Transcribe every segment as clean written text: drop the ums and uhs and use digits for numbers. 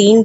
3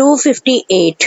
258।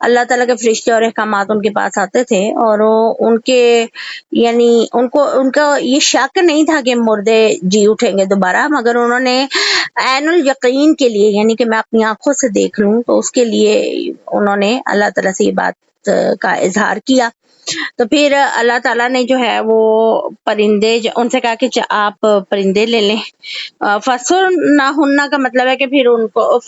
اللہ تعالیٰ کے فرشتے اور احکامات ان کے پاس آتے تھے، اور وہ ان کے یعنی ان کا یہ شک نہیں تھا کہ مردے جی اٹھیں گے دوبارہ، مگر انہوں نے عین الیقین کے لیے، یعنی کہ میں اپنی آنکھوں سے دیکھ لوں، تو اس کے لیے انہوں نے اللہ تعالیٰ سے یہ بات کا اظہار کیا۔ تو پھر اللہ تعالیٰ نے جو ہے وہ پرندے ان سے کہا کہ آپ پرندے لے لیں۔ فسر نہ ہننا کا مطلب ہے کہ پھر ان کو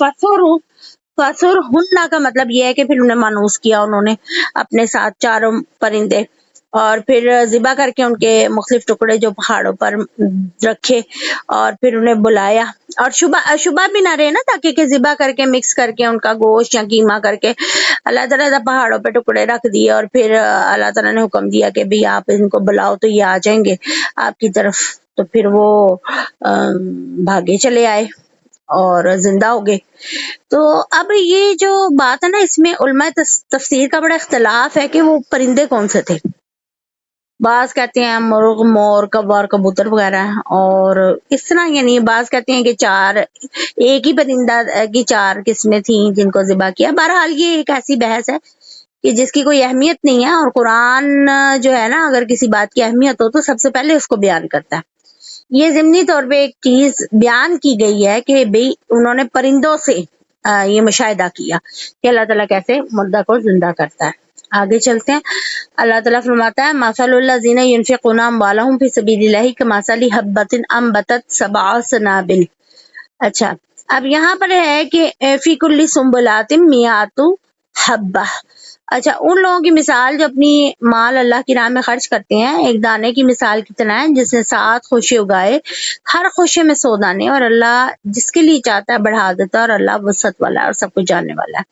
فسر ہننا کا مطلب یہ ہے کہ پھر انہیں مانوس کیا انہوں نے اپنے ساتھ چاروں پرندے، اور پھر ذبح کر کے ان کے مختلف ٹکڑے جو پہاڑوں پر رکھے، اور پھر انہیں بلایا، اور شبہ بھی نہ رہے نا، تاکہ کہ ذبح کر کے مکس کر کے ان کا گوشت یا قیمہ کر کے اللہ تعالیٰ نے پہاڑوں پہ ٹکڑے رکھ دیے، اور پھر اللہ تعالیٰ نے حکم دیا کہ بھئی آپ ان کو بلاؤ تو یہ آ جائیں گے آپ کی طرف۔ تو پھر وہ بھاگے چلے آئے اور زندہ ہو گئے۔ تو اب یہ جو بات ہے نا، اس میں علماء تفسیر کا بڑا اختلاف ہے کہ وہ پرندے کون سے تھے۔ بعض کہتے ہیں مرغ، مور، کوا، کبوتر وغیرہ، اور اس طرح یعنی بعض کہتے ہیں کہ ایک ہی پرندہ کی 4 قسمیں تھیں جن کو ذبح کیا۔ بہرحال یہ ایک ایسی بحث ہے کہ جس کی کوئی اہمیت نہیں ہے، اور قرآن جو ہے نا، اگر کسی بات کی اہمیت ہو تو سب سے پہلے اس کو بیان کرتا ہے۔ یہ ضمنی طور پہ ایک چیز بیان کی گئی ہے کہ بھئی انہوں نے پرندوں سے یہ مشاہدہ کیا کہ اللہ تعالیٰ کیسے مردہ کو زندہ کرتا ہے۔ آگے چلتے ہیں۔ اللہ تعالیٰ فرماتا ہے مثل الذین ینفقون اموالهم فی سبیل اللہ کمثل حبۃ انبتت 7 سنابل۔ اچھا، اب یہاں پر ہے کہ فی کل سنبلات 100 حبہ۔ اچھا، ان لوگوں کی مثال جو اپنی مال اللہ کی راہ میں خرچ کرتے ہیں، ایک دانے کی مثال کتنا ہے جس نے 7 خوشے اگائے، ہر خوشے میں 100 دانے، اور اللہ جس کے لیے چاہتا ہے بڑھا دیتا ہے، اور اللہ وسعت والا ہے اور سب کچھ جاننے والا ہے۔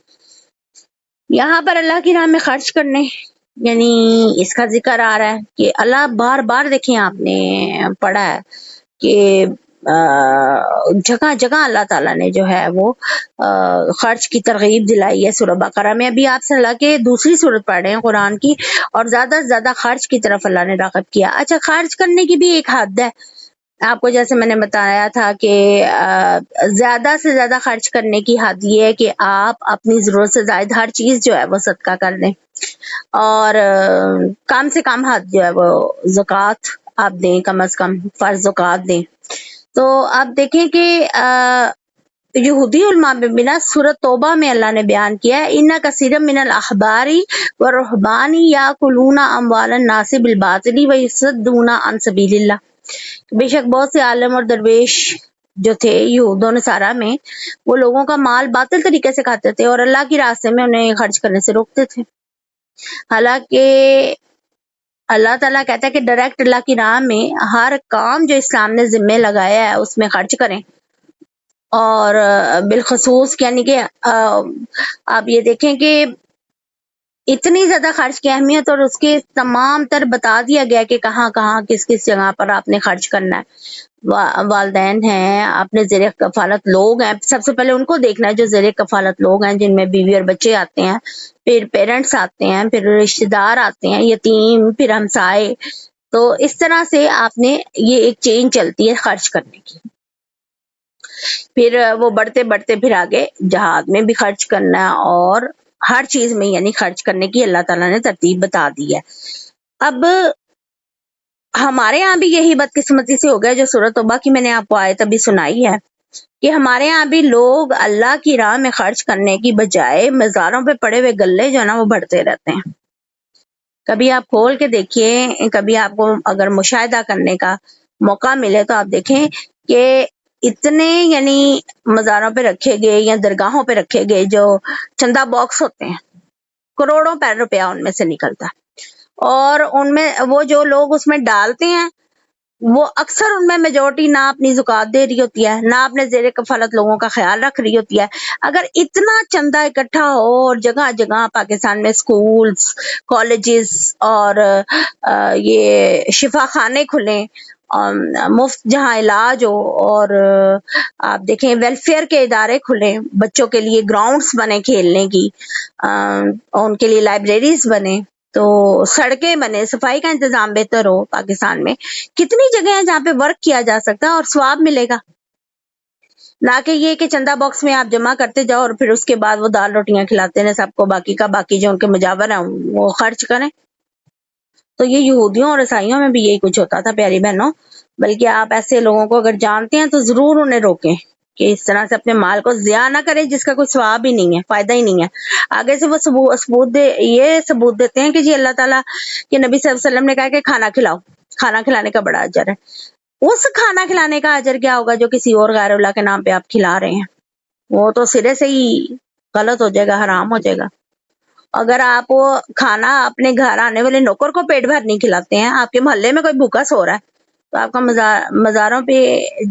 یہاں پر اللہ کی راہ میں خرچ کرنے یعنی اس کا ذکر آ رہا ہے کہ اللہ بار بار، دیکھیں آپ نے پڑھا ہے کہ جگہ جگہ اللہ تعالیٰ نے جو ہے وہ خرچ کی ترغیب دلائی ہے۔ سورہ بقرہ میں ابھی آپ سے اللہ کے دوسری سورت پڑھ رہے ہیں قرآن کی، اور زیادہ سے زیادہ خرچ کی طرف اللہ نے راغب کیا۔ اچھا، خرچ کرنے کی بھی ایک حد ہے، آپ کو جیسے میں نے بتایا تھا کہ زیادہ سے زیادہ خرچ کرنے کی حد یہ ہے کہ آپ اپنی ضرورت سے زائد ہر چیز جو ہے وہ صدقہ کر دیں، اور کم سے کم حد جو ہے وہ زکوٰۃ آپ دیں، کم از کم فرض زکوٰۃ دیں۔ تو آپ دیکھیں کہ یہودی علماء میں بنا سورۃ توبہ میں اللہ نے بیان کیا ہے ان کثیر من الاحبار والرہبان یاکلون اموال الناس بالباطل ویصدون عن سبیل اللہ۔ بے شک بہت سے عالم اور درویش جو تھے یہود و نصارہ میں، وہ لوگوں کا مال باطل طریقے سے کھاتے تھے اور اللہ کی راستے میں انہیں خرچ کرنے سے روکتے تھے۔ حالانکہ اللہ تعالیٰ کہتا ہے کہ ڈائریکٹ اللہ کی راہ میں ہر کام جو اسلام نے ذمہ لگایا ہے اس میں خرچ کریں، اور بالخصوص یعنی کہ آپ یہ دیکھیں کہ اتنی زیادہ خرچ کی اہمیت اور اس کے تمام تر بتا دیا گیا کہ کہاں کہاں کس کس جگہ پر آپ نے خرچ کرنا ہے۔ والدین ہیں، اپنے زیر کفالت لوگ ہیں، سب سے پہلے ان کو دیکھنا ہے جو زیر کفالت لوگ ہیں، جن میں بیوی اور بچے آتے ہیں، پھر پیرنٹس آتے ہیں، پھر رشتہ دار آتے ہیں، یتیم، پھر ہمسائے۔ تو اس طرح سے آپ نے یہ ایک چین چلتی ہے خرچ کرنے کی۔ پھر وہ بڑھتے بڑھتے پھر آگے جہاد میں بھی خرچ کرنا، اور ہر چیز میں یعنی خرچ کرنے کی اللہ تعالیٰ نے ترتیب بتا دی ہے۔ اب ہمارے یہاں بھی یہی بدقسمتی سے ہو گیا جو سورۃ توبہ کی میں نے آپ کو آیت ابھی سنائی ہے، کہ ہمارے یہاں بھی لوگ اللہ کی راہ میں خرچ کرنے کی بجائے مزاروں پہ پڑے ہوئے گلے جو ہے نا وہ بڑھتے رہتے ہیں۔ کبھی آپ کھول کے دیکھیے، کبھی آپ کو اگر مشاہدہ کرنے کا موقع ملے تو آپ دیکھیں کہ اتنے یعنی مزاروں پہ رکھے گئے یا درگاہوں پہ رکھے گئے جو چندہ باکس ہوتے ہیں، کروڑوں روپیہ ان میں سے نکلتا ہے، اور ان میں وہ جو لوگ اس میں ڈالتے ہیں وہ اکثر ان میں میجورٹی نہ اپنی زکوٰۃ دے رہی ہوتی ہے، نہ اپنے زیر کفالت لوگوں کا خیال رکھ رہی ہوتی ہے۔ اگر اتنا چندہ اکٹھا ہو اور جگہ جگہ پاکستان میں سکولز، کالجز اور یہ شفا خانے کھلیں، مفت جہاں علاج ہو، اور آپ دیکھیں ویلفیئر کے ادارے کھلیں، بچوں کے لیے گراؤنڈز بنے کھیلنے کی، ان کے لیے لائبریریز بنے، تو سڑکیں بنے، صفائی کا انتظام بہتر ہو پاکستان میں، کتنی جگہ ہیں جہاں پہ ورک کیا جا سکتا ہے اور ثواب ملے گا۔ نہ کہ یہ کہ چندہ باکس میں آپ جمع کرتے جاؤ اور پھر اس کے بعد وہ دال روٹیاں کھلاتے ہیں سب کو، باقی کا باقی جو ان کے مجاور ہیں وہ خرچ کریں۔ تو یہ یہودیوں اور عیسائیوں میں بھی یہی کچھ ہوتا تھا پیاری بہنوں۔ بلکہ آپ ایسے لوگوں کو اگر جانتے ہیں تو ضرور انہیں روکیں کہ اس طرح سے اپنے مال کو ضیاع نہ کریں جس کا کوئی ثواب ہی نہیں ہے، فائدہ ہی نہیں ہے۔ آگے سے وہ یہ ثبوت دیتے ہیں کہ جی اللہ تعالیٰ کے نبی صلی اللہ علیہ وسلم نے کہا کہ کھانا کھلاؤ، کھانا کھلانے کا بڑا اجر ہے۔ اس کھانا کھلانے کا اجر کیا ہوگا جو کسی اور غیر اللہ کے نام پہ آپ کھلا رہے ہیں؟ وہ تو سرے سے ہی غلط ہو جائے گا، حرام ہو جائے گا۔ اگر آپ وہ کھانا اپنے گھر آنے والے نوکر کو پیٹ بھر نہیں کھلاتے ہیں، آپ کے محلے میں کوئی بھوکا سو رہا ہے، تو آپ کا مزاروں پہ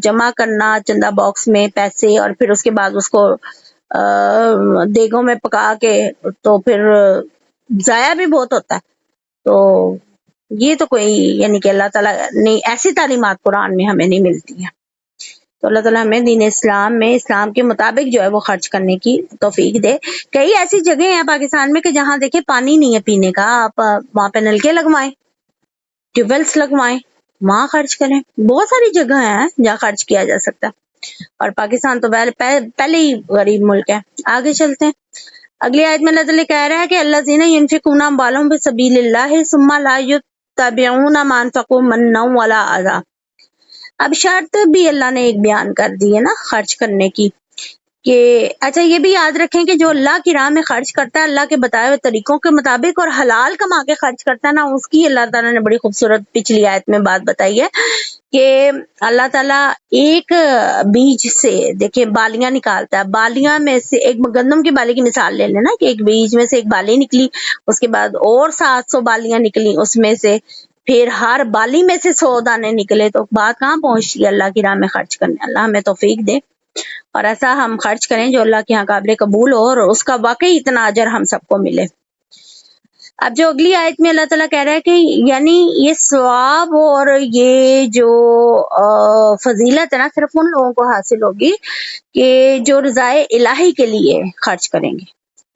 جمع کرنا چندہ باکس میں پیسے اور پھر اس کے بعد اس کو دیگوں میں پکا کے تو پھر ضائع بھی بہت ہوتا ہے۔ تو یہ تو کوئی یعنی کہ اللہ تعالیٰ نے ایسی تعلیمات قرآن میں ہمیں نہیں ملتی ہیں۔ تو اللہ تعالیٰ ہمیں دین اسلام میں اسلام کے مطابق جو ہے وہ خرچ کرنے کی توفیق دے۔ کئی ایسی جگہیں ہیں پاکستان میں کہ جہاں دیکھیں پانی نہیں ہے پینے کا، آپ وہاں پہ نلکے لگوائیں، ٹیوب ویلس لگوائیں، وہاں خرچ کریں۔ بہت ساری جگہ ہیں جہاں خرچ کیا جا سکتا ہے، اور پاکستان تو پہلے ہی غریب ملک ہے۔ آگے چلتے ہیں، اگلی آیت میں اللہ تعالیٰ کہہ رہا ہے کہ الذین ینفقون اموالهم فی سبیل اللہ ثم لا یتبعون ما انفقوا منا ولا اذی۔ اب شرط بھی اللہ نے ایک بیان کر دی ہے نا خرچ کرنے کی، کہ اچھا یہ بھی یاد رکھیں کہ جو اللہ کی راہ میں خرچ کرتا ہے اللہ کے بتائے ہوئے طریقوں کے مطابق اور حلال کما کے خرچ کرتا ہے نا، اس کی اللہ تعالیٰ نے بڑی خوبصورت پچھلی آیت میں بات بتائی ہے کہ اللہ تعالیٰ ایک بیج سے دیکھیں بالیاں نکالتا ہے، بالیاں میں سے ایک گندم کی بالی کی مثال لے لینا کہ ایک بیج میں سے ایک بالی نکلی، اس کے بعد اور 700 بالیاں نکلی اس میں سے، پھر ہر بالی میں سے 100 دانے نکلے، تو بات کہاں پہنچتی ہے اللہ کی راہ میں خرچ کرنے۔ اللہ ہمیں توفیق دے اور ایسا ہم خرچ کریں جو اللہ کے یہاں قابل قبول ہو اور اس کا واقعی اتنا اجر ہم سب کو ملے۔ اب جو اگلی آیت میں اللہ تعالیٰ کہہ رہا ہے کہ یعنی یہ ثواب اور یہ جو فضیلت ہے نا صرف ان لوگوں کو حاصل ہوگی کہ جو رضائے الہی کے لیے خرچ کریں گے،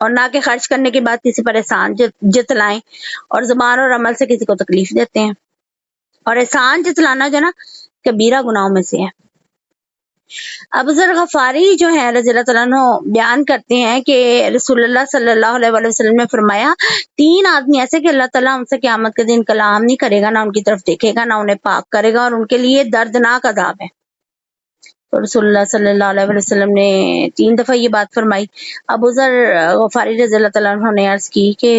اور نہ کہ خرچ کرنے کے بعد کسی پر احسان جتلائیں اور زبان اور عمل سے کسی کو تکلیف دیتے ہیں۔ اور احسان جتلانا جو ہے نا کبیرہ گناہوں میں سے ہے۔ ابو ذر غفاری جو ہے رضی اللہ تعالیٰ عنہ بیان کرتے ہیں کہ رسول اللہ صلی اللہ علیہ وآلہ وسلم نے فرمایا 3 آدمی ایسے کہ اللہ تعالیٰ ان سے قیامت کے دن کلام نہیں کرے گا، نہ ان کی طرف دیکھے گا، نہ انہیں پاک کرے گا، اور ان کے لیے دردناک عذاب ہے۔ تو رسول اللہ صلی اللہ علیہ وآلہ وسلم نے 3 دفعہ یہ بات فرمائی۔ ابو ذر غفاری رضی اللہ تعالیٰ عنہ نے عرض کی کہ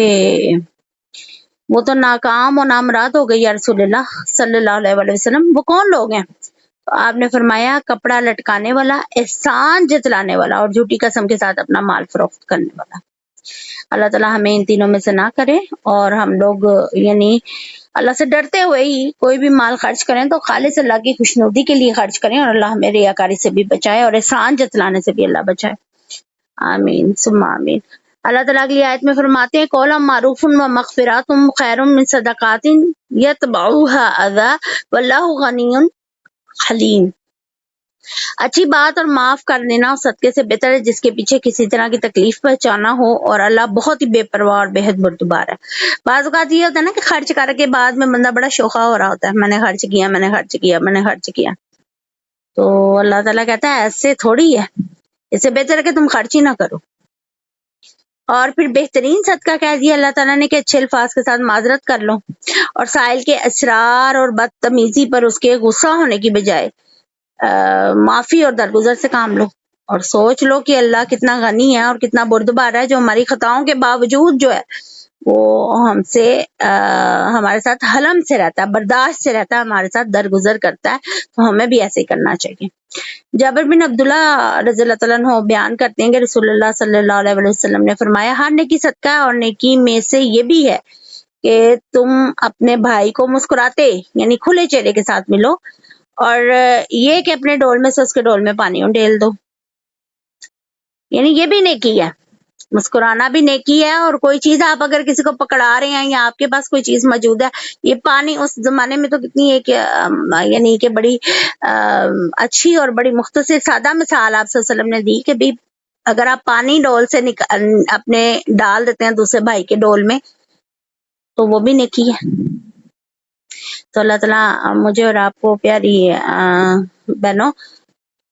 وہ تو ناکام و نامراد ہو گئی یا رسول اللہ صلی اللہ علیہ وآلہ وسلم، وہ کون لوگ ہیں؟ تو آپ نے فرمایا کپڑا لٹکانے والا، احسان جتلانے والا، اور جھوٹی قسم کے ساتھ اپنا مال فروخت کرنے والا۔ اللہ تعالیٰ ہمیں ان تینوں میں سے نہ کرے، اور ہم لوگ یعنی اللہ سے ڈرتے ہوئے ہی کوئی بھی مال خرچ کریں تو خالص اللہ کی خوشنودی کے لیے خرچ کریں، اور اللہ ہمیں ریاکاری سے بھی بچائے اور احسان جتلانے سے بھی اللہ بچائے۔ آمین ثم آمین۔ اللہ تعالیٰ اگلی آیت میں فرماتے ہیں قولا معروف و مغفرات خیر من صدقات یتبعها اذی واللہ غنی حلیم۔ اچھی بات اور معاف کر دینا اس صدقے سے بہتر ہے جس کے پیچھے کسی طرح کی تکلیف پہنچانا ہو، اور اللہ بہت ہی بے پرواہ اور بے حد بردبار ہے۔ بعض اوقات یہ ہوتا ہے نا کہ خرچ کر کے بعد میں بندہ بڑا شوخا ہو رہا ہوتا ہے، میں نے خرچ کیا، میں نے خرچ کیا، میں نے خرچ کیا۔ تو اللہ تعالیٰ کہتا ہے ایسے تھوڑی ہے، اس سے بہتر ہے کہ تم خرچ ہی نہ کرو۔ اور پھر بہترین صدقہ کہہ دیا اللہ تعالیٰ نے کہ اچھے الفاظ کے ساتھ معذرت کر لو، اور سائل کے اسرار اور بدتمیزی پر اس کے غصہ ہونے کی بجائے معافی اور درگزر سے کام لو، اور سوچ لو کہ اللہ کتنا غنی ہے اور کتنا بردبار ہے، جو ہماری خطاؤں کے باوجود جو ہے وہ ہم سے ہمارے ساتھ حلم سے رہتا ہے، برداشت سے رہتا ہے، ہمارے ساتھ درگزر کرتا ہے۔ تو ہمیں بھی ایسے ہی کرنا چاہیے۔ جابر بن عبداللہ رضی اللہ تعالیٰ عنہ بیان کرتے ہیں کہ رسول اللہ صلی اللہ علیہ وسلم نے فرمایا ہر نیکی صدقہ ہے، اور نیکی میں سے یہ بھی ہے کہ تم اپنے بھائی کو مسکراتے یعنی کھلے چہرے کے ساتھ ملو، اور یہ کہ اپنے ڈول میں سے اس کے ڈول میں پانی ڈھیل دو، یعنی یہ بھی نیکی ہے، مسکرانا بھی نیکی ہے۔ اور کوئی چیز آپ اگر کسی کو پکڑا رہے ہیں یا آپ کے پاس کوئی چیز موجود ہے، یہ پانی اس زمانے میں تو کتنی ایک یعنی کہ بڑی اچھی اور بڑی مختصر سادہ مثال آپ صلی اللہ علیہ وسلم نے دی کہ بھی اگر آپ پانی ڈول سے اپنے ڈال دیتے ہیں دوسرے بھائی کے ڈول میں تو وہ بھی نیکی ہے۔ تو اللہ تعالیٰ مجھے اور آپ کو پیاری بہنوں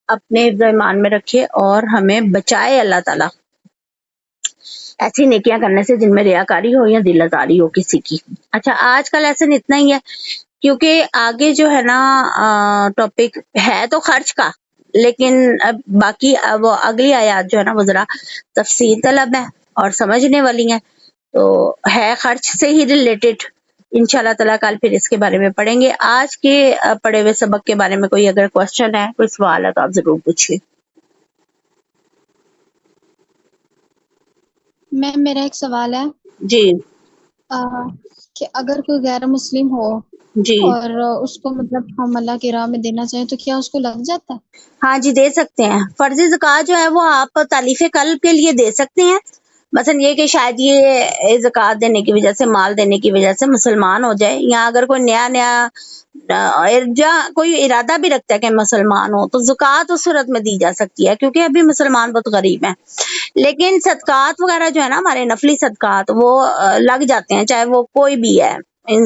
اپنے حفظ و ایمان میں رکھے اور ہمیں بچائے اللہ تعالیٰ ایسی نیکیاں کرنے سے جن میں ریاکاری ہو یا دل آزاری ہو کسی کی. اچھا آج کا لیسن اتنا ہی ہے کیونکہ آگے جو ہے نا ٹاپک ہے تو خرچ کا، لیکن اب باقی وہ اگلی آیات جو ہے نا وہ ذرا تفصیل طلب ہے اور سمجھنے والی ہیں، تو ہے خرچ سے ہی ریلیٹڈ. انشاءاللہ تعالیٰ کل پھر اس کے بارے میں پڑھیں گے. آج کے پڑھے ہوئے سبق کے بارے میں کوئی اگر کوشچن ہے، کوئی سوال ہے تو آپ ضرور پوچھیے. میم میرا ایک سوال ہے جی کہ اگر کوئی غیر مسلم ہو جی اور اس کو مطلب ہم اللہ کی راہ میں دینا چاہیں تو کیا اس کو لگ جاتا ہے؟ ہاں جی دے سکتے ہیں. فرضی زکوٰۃ جو ہے وہ آپ تعلیف قلب کے لیے دے سکتے ہیں. مثلا یہ کہ شاید یہ زکوٰۃ دینے کی وجہ سے، مال دینے کی وجہ سے مسلمان ہو جائے، یا اگر کوئی نیا کوئی ارادہ بھی رکھتا ہے کہ مسلمان ہو تو زکوٰۃ اس صورت میں دی جا سکتی ہے کیونکہ ابھی مسلمان بہت غریب ہیں. لیکن صدقات وغیرہ جو ہے نا ہمارے نفلی صدقات وہ لگ جاتے ہیں، چاہے وہ کوئی بھی ہے،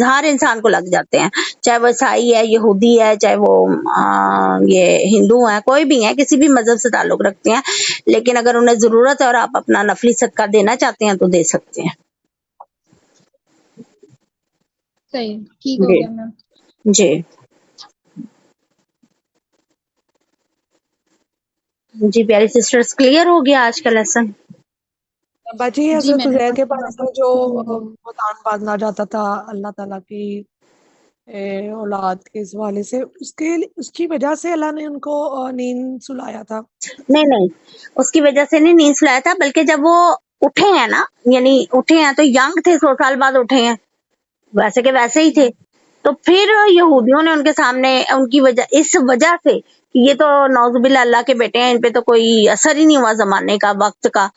ہر انسان کو لگ جاتے ہیں، چاہے وہ عیسائی ہے، یہودی ہے، چاہے وہ یہ ہندو ہیں، کوئی بھی ہے، کسی بھی مذہب سے تعلق رکھتے ہیں. لیکن اگر انہیں ضرورت ہے اور آپ اپنا نفلی صدقہ دینا چاہتے ہیں تو دے سکتے ہیں. صحیح، ٹھیک ہو جی گیا میم. جی جی پیاری سسٹرز کلیئر ہو گیا آج کا لیسن؟ باجی جی حضرت میں نے عزیر کے پڑھ بارے میں جو بہتان باندھنا جاتا تھا اللہ تعالیٰ کی اولاد کے اس حوالے سے، اس کی وجہ سے اللہ نے ان کو نیند سلایا تھا. نہیں اس کی وجہ سے نہیں نیند سلایا تھا، بلکہ جب وہ اٹھے ہیں نا، یعنی اٹھے ہیں تو ینگ تھے، 100 سال بعد اٹھے ہیں، ویسے کہ ویسے ہی تھے. تو پھر یہودیوں نے ان کے سامنے ان کی وجہ، اس وجہ سے کہ یہ تو نعوذ باللہ اللہ کے بیٹے ہیں، ان پہ تو کوئی اثر ہی نہیں ہوا زمانے کا، وقت کا،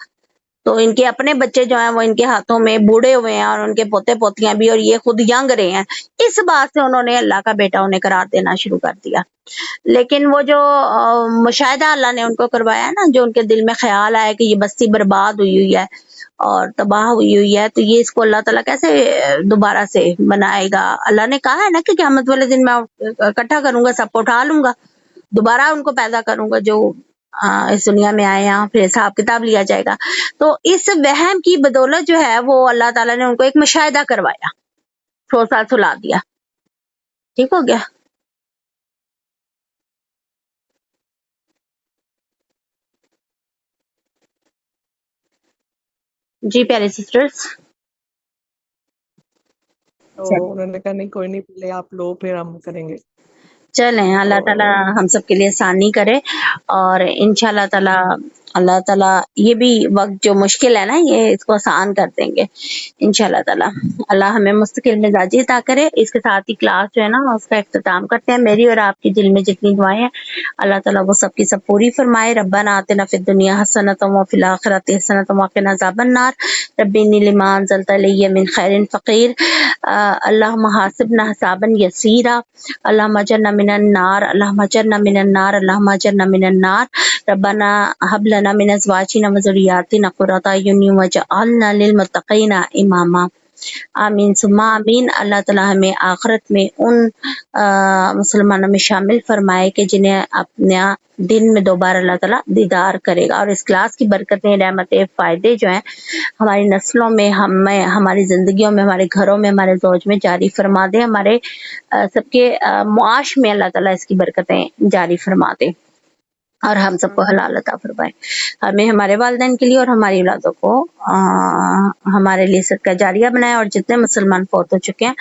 تو ان کے اپنے بچے جو ہیں وہ ان کے ہاتھوں میں بوڑھے ہوئے ہیں اور ان کے پوتے پوتیاں بھی، اور یہ خود ینگ رہے ہیں. اس بات سے انہوں نے اللہ کا بیٹا انہیں قرار دینا شروع کر دیا. لیکن وہ جو مشاہدہ اللہ نے ان کو کروایا نا، جو ان کے دل میں خیال آیا کہ یہ بستی برباد ہوئی ہوئی ہے اور تباہ ہوئی ہوئی ہے، تو یہ اس کو اللہ تعالیٰ کیسے دوبارہ سے بنائے گا. اللہ نے کہا ہے نا کہ قیامت والے دن میں اکٹھا کروں گا، سب کو اٹھا لوں گا، دوبارہ ان کو پیدا کروں گا جو اس دنیا میں آئے ہیں، پھر حساب کتاب لیا جائے گا. تو اس وہم کی بدولت جو ہے وہ اللہ تعالیٰ نے ان کو ایک مشاہدہ کروایا، 100 سال سلا دیا. ٹھیک ہو گیا؟ جی پیارے سسٹرز. تو انہوں نے کہا نہیں کوئی نہیں، پہلے آپ لو پھر ہم کریں گے. چلیں اللہ تعالیٰ ہم سب کے لیے آسانی کرے، اور انشاءاللہ تعالیٰ اللہ تعالیٰ یہ بھی وقت جو مشکل ہے نا یہ اس کو آسان کر دیں گے انشاءاللہ تعالیٰ. اللہ ہمیں مستقل مزاجی عطا کرے. اس کے ساتھ ہی کلاس جو ہے نا اس کا اختتام کرتے ہیں. میری اور آپ کی دل میں جتنی دعائیں ہیں اللہ تعالیٰ وہ سب کی سب پوری فرمائے. ربنا آتنا فی الدنیا حسنۃ وفی الآخرۃ حسنۃ وقنا عذاب النار. ربی انی لما انزلت الی من خیر فقیر. اللہم حاسبنا حسابا یسیرا. اللہم اجرنا من النار، اللہم اجرنا من النار، اللہم اجرنا من النار. ربنا هب لنا من ازواجنا وذریاتنا قرۃ اعین واجعلنا للمتقین اماما. آمین ثم آمین. اللہ تعالیٰ ہمیں آخرت میں ان مسلمانوں میں شامل فرمائے کہ جنہیں اپنا دن میں دوبارہ اللہ تعالیٰ دیدار کرے گا. اور اس کلاس کی برکتیں، رحمتیں، فائدے جو ہیں ہماری نسلوں میں، ہمیں، ہماری زندگیوں میں، ہمارے گھروں میں، ہمارے زوج میں جاری فرما دے. ہمارے سب کے معاش میں اللہ تعالیٰ اس کی برکتیں جاری فرما دے اور ہم سب کو حلال عطا فرمائے. ہمیں، ہمارے والدین کے لیے اور ہماری اولادوں کو ہمارے لیے صدقہ جاریہ بنائے. اور جتنے مسلمان فوت ہو چکے ہیں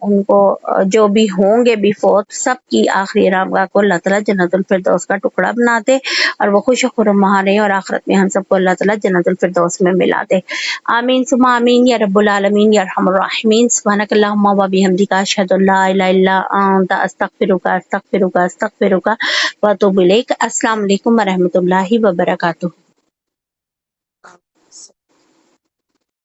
ان کو، جو بھی ہوں گے بھی فوت، سب کی آخری آرامگاہ کو اللہ تعالیٰ جنت الفردوس کا ٹکڑا بنا دے اور وہ خوش و خرم وہاں رہے، اور آخرت میں ہم سب کو اللہ تعالیٰ جنت الفردوس میں ملا دے. آمین ثم آمین یا رب العالمین یا ارحم الراحمین. سبحانک اللہم و بحمدک اشہد ان لا الہ الا انت استغفرک و اتوب الیک. السلام علیکم ورحمۃ اللہ وبرکاتہ.